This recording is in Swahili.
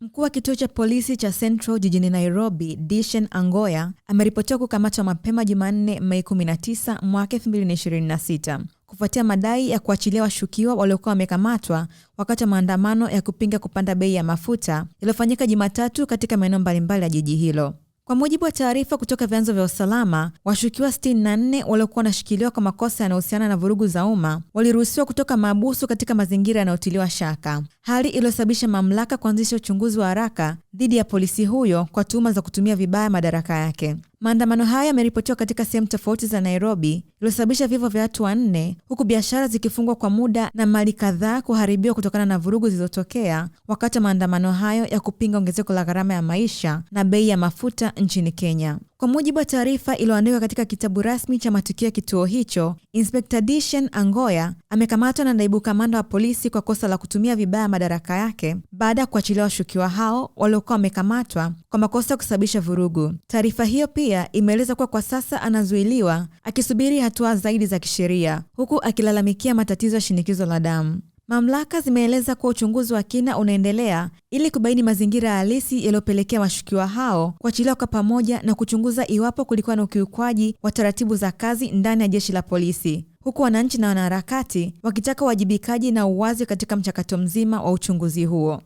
Mkuu wa kituo cha polisi cha Central jijini Nairobi, Dishen Angoya, ameripotiwa kukamatwa mapema Jumanne, Mei 19, mwaka 2026, kufuatia madai ya kuachilia washukiwa waliokuwa wamekamatwa wakati wa maandamano ya kupinga kupanda bei ya mafuta yaliyofanyika Jumatatu katika maeneo mbalimbali ya jiji hilo. Kwa mujibu wa taarifa kutoka vyanzo vya usalama, washukiwa 64 waliokuwa wanashikiliwa kwa makosa yanayohusiana na vurugu za umma waliruhusiwa kutoka mahabusu katika mazingira yanayotiliwa shaka, hali iliyosababisha mamlaka kuanzisha uchunguzi wa haraka dhidi ya polisi huyo kwa tuhuma za kutumia vibaya madaraka yake. Maandamano haya yameripotiwa katika sehemu tofauti za Nairobi, iliyosababisha vifo vya watu 4, huku biashara zikifungwa kwa muda na mali kadhaa kuharibiwa kutokana na vurugu zilizotokea wakati wa maandamano hayo ya kupinga ongezeko la gharama ya maisha na bei ya mafuta nchini Kenya. Kwa mujibu wa taarifa iliyoandikwa katika kitabu rasmi cha matukio ya kituo hicho, Inspector Dishen Angoya amekamatwa na naibu kamanda wa polisi kwa kosa la kutumia vibaya madaraka yake baada ya kuachilia washukiwa hao waliokuwa wamekamatwa kwa makosa ya kusababisha vurugu. Taarifa hiyo pia imeeleza kuwa kwa sasa anazuiliwa akisubiri hatua zaidi za kisheria, huku akilalamikia matatizo ya shinikizo la damu. Mamlaka zimeeleza kuwa uchunguzi wa kina unaendelea ili kubaini mazingira halisi yaliyopelekea washukiwa hao kuachiliwa kwa pamoja na kuchunguza iwapo kulikuwa na ukiukwaji wa taratibu za kazi ndani ya jeshi la polisi, huku wananchi na wanaharakati wakitaka uwajibikaji na uwazi katika mchakato mzima wa uchunguzi huo.